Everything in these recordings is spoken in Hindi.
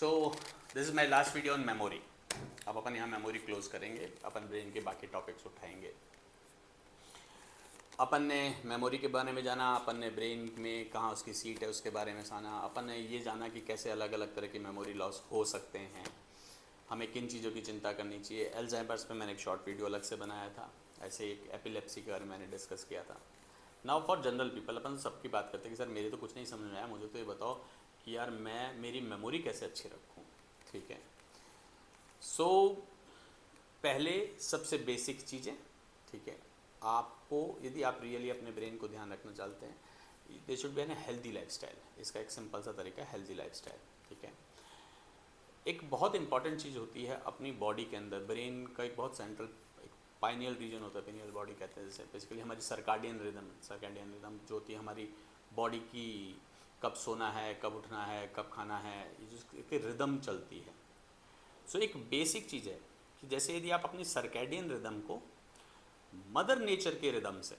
So this is my last video on memory. अब अपन यहाँ मेमोरी क्लोज करेंगे, अपन ब्रेन के बाकी टॉपिक्स उठाएंगे। अपन ने मेमोरी के बारे में जाना, अपन ने ब्रेन में कहाँ उसकी सीट है उसके बारे में जाना, अपन ने ये जाना कि कैसे अलग अलग तरह की मेमोरी लॉस हो सकते हैं, हमें किन चीज़ों की चिंता करनी चाहिए। अल्जाइमर्स पे मैंने एक शॉर्ट वीडियो अलग से बनाया था, ऐसे एक एपिलेप्सी के बारे में मैंने डिस्कस किया था। नाउ फॉर जनरल पीपल अपन सबकी बात करते हैं कि सर मेरे तो कुछ नहीं समझ में आया, मुझे तो ये बताओ कि यार मैं मेरी मेमोरी कैसे अच्छी रखूँ। ठीक है, सो पहले सबसे बेसिक चीज़ें, ठीक है, आपको यदि आप रियली अपने ब्रेन को ध्यान रखना चाहते हैं, they should be N healthy lifestyle. इसका एक सिंपल सा तरीका है हेल्दी लाइफस्टाइल। ठीक है, एक बहुत इंपॉर्टेंट चीज़ होती है अपनी बॉडी के अंदर, ब्रेन का एक बहुत सेंट्रल पाइनियल रीजन होता है, पिनियल बॉडी कहते हैं, जैसे बेसिकली हमारी सर्काडियन रिदम जो होती है हमारी बॉडी की, कब सोना है, कब उठना है, कब खाना है, ये जो रिदम चलती है। सो एक बेसिक चीज़ है कि जैसे यदि आप अपनी सर्कैडियन रिदम को मदर नेचर के रिदम से,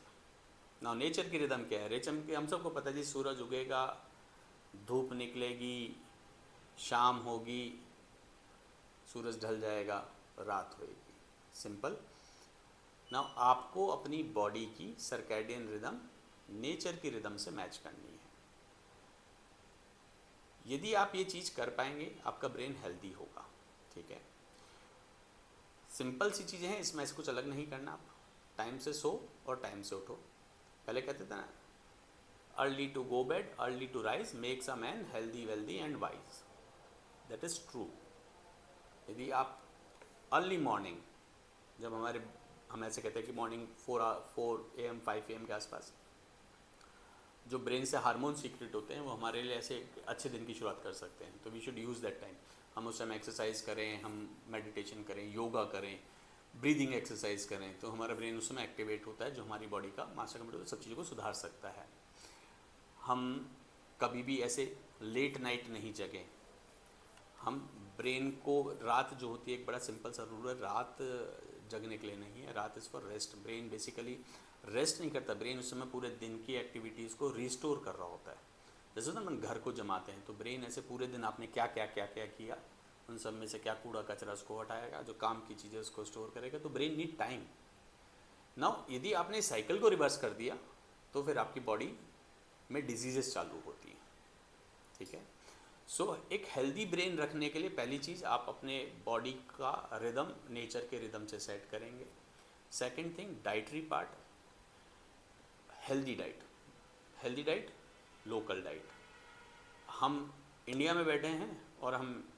ना नेचर की रिदम क्या है, रेचम के हम सबको पता है जी, सूरज उगेगा, धूप निकलेगी, शाम होगी, सूरज ढल जाएगा, रात होएगी, सिंपल। ना आपको अपनी बॉडी की सर्कैडियन रिदम नेचर की रिदम से मैच करनी है। यदि आप ये चीज़ कर पाएंगे आपका ब्रेन हेल्दी होगा। ठीक है, सिंपल सी चीज़ें हैं, इसमें ऐसे कुछ अलग नहीं करना। आप टाइम से सो और टाइम से उठो। पहले कहते थे ना, early to go bed early to rise makes a man healthy wealthy and wise. That is true. यदि आप अर्ली मॉर्निंग, जब हम ऐसे कहते हैं कि मॉर्निंग 4 AM 5 AM के आसपास जो ब्रेन से हार्मोन सीक्रेट होते हैं वो हमारे लिए ऐसे अच्छे दिन की शुरुआत कर सकते हैं। तो we should use that time. हम उस टाइम एक्सरसाइज करें, हम मेडिटेशन करें, योगा करें, ब्रीदिंग एक्सरसाइज करें, तो हमारा ब्रेन उस समय एक्टिवेट होता है, जो हमारी बॉडी का मास्टर कंप्यूटर सब चीज़ों को सुधार सकता है। हम कभी भी ऐसे लेट नाइट नहीं जगें। हम ब्रेन को, रात जो होती है, एक बड़ा सिंपल सा रूल है, रात जगने के लिए नहीं है, रात is for rest. Brain basically rest नहीं करता, ब्रेन उस समय पूरे दिन की एक्टिविटीज़ को रिस्टोर कर रहा होता है। जैसे ना हम घर को जमाते हैं तो ब्रेन ऐसे पूरे दिन आपने क्या क्या क्या क्या किया, उन सब में से क्या कूड़ा कचरा उसको हटाएगा, जो काम की चीज़ें उसको स्टोर करेगा। तो ब्रेन नीड टाइम। नाउ यदि आपने साइकिल को रिवर्स कर दिया तो फिर आपकी बॉडी में डिजीजेस चालू होती हैं। ठीक है, सो एक हेल्दी ब्रेन रखने के लिए पहली चीज़, आप अपने बॉडी का रिदम नेचर के रिदम से सेट करेंगे। Second thing, dietary part, healthy diet, local diet. हम इंडिया में बैठे हैं और हम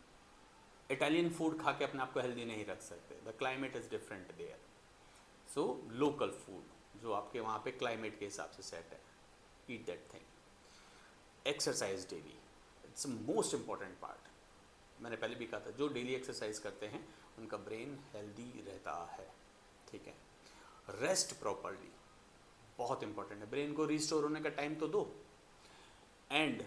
इटालियन फूड खा के अपने आप को हेल्दी नहीं रख सकते। The climate is different there. So local food जो आपके वहाँ पे क्लाइमेट के हिसाब से सेट है, eat that thing. Exercise daily, it's most important part. मैंने पहले भी कहा था, जो डेली एक्सरसाइज करते हैं उनका ब्रेन हेल्दी रहता है। ठीक है, रेस्ट प्रॉपरली बहुत इंपॉर्टेंट है, ब्रेन को रिस्टोर होने का टाइम तो दो। एंड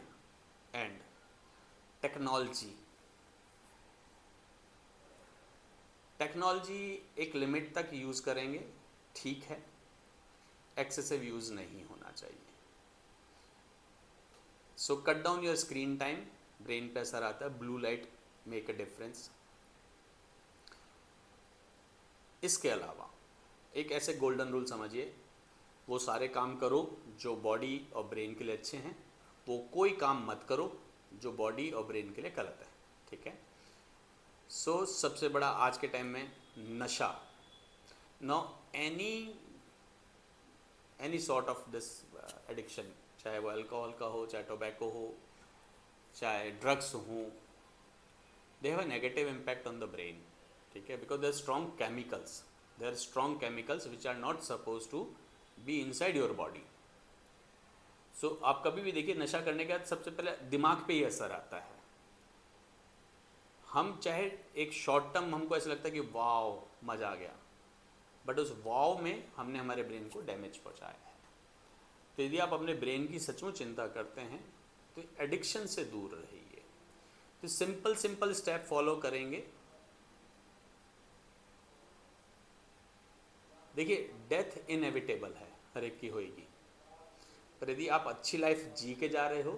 टेक्नोलॉजी एक लिमिट तक यूज़ करेंगे, ठीक है, एक्सेसिव यूज़ नहीं होना चाहिए। So cut down your screen time, brain पे असर आता है, blue light make a difference. इसके अलावा एक ऐसे गोल्डन रूल समझिए, वो सारे काम करो जो बॉडी और ब्रेन के लिए अच्छे हैं, वो कोई काम मत करो जो बॉडी और ब्रेन के लिए गलत है। ठीक है, सो सबसे बड़ा आज के टाइम में नशा, no any sort of this addiction, चाहे वो अल्कोहल का हो, चाहे टोबैको हो, चाहे ड्रग्स हो, they have a negative impact on the brain. ठीक है, because there strong chemicals which are not suppose to be inside your body. So आप कभी भी देखिए, नशा करने के बाद सबसे पहले दिमाग पे ही असर आता है। हम चाहे एक शॉर्ट टर्म हमको ऐसा लगता है कि वाव मज़ा आ गया, बट उस वाव में हमने हमारे ब्रेन को डैमेज पहुंचाया है। तो यदि आप अपने ब्रेन की सचमुच चिंता करते हैं तो एडिक्शन से दूर रहिए। तो सिंपल स्टेप फॉलो करेंगे। देखिए, डेथ इनएविटेबल है, हर एक की होएगी, पर यदि आप अच्छी लाइफ जी के जा रहे हो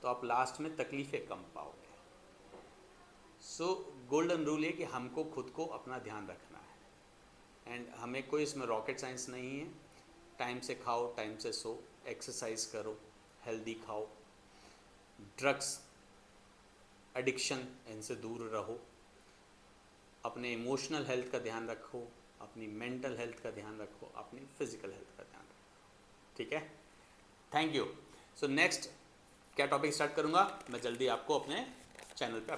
तो आप लास्ट में तकलीफ़ें कम पाओगे। सो गोल्डन रूल है कि हमको खुद को अपना ध्यान रखना है एंड हमें कोई इसमें रॉकेट साइंस नहीं है। टाइम से खाओ, टाइम से सो, एक्सरसाइज करो, हेल्दी खाओ, ड्रग्स एडिक्शन इनसे दूर रहो, अपने इमोशनल हेल्थ का ध्यान रखो, अपनी मेंटल हेल्थ का ध्यान रखो, अपनी फिजिकल हेल्थ का ध्यान रखो। ठीक है, थैंक यू। सो नेक्स्ट क्या टॉपिक स्टार्ट करूँगा मैं जल्दी आपको अपने चैनल पे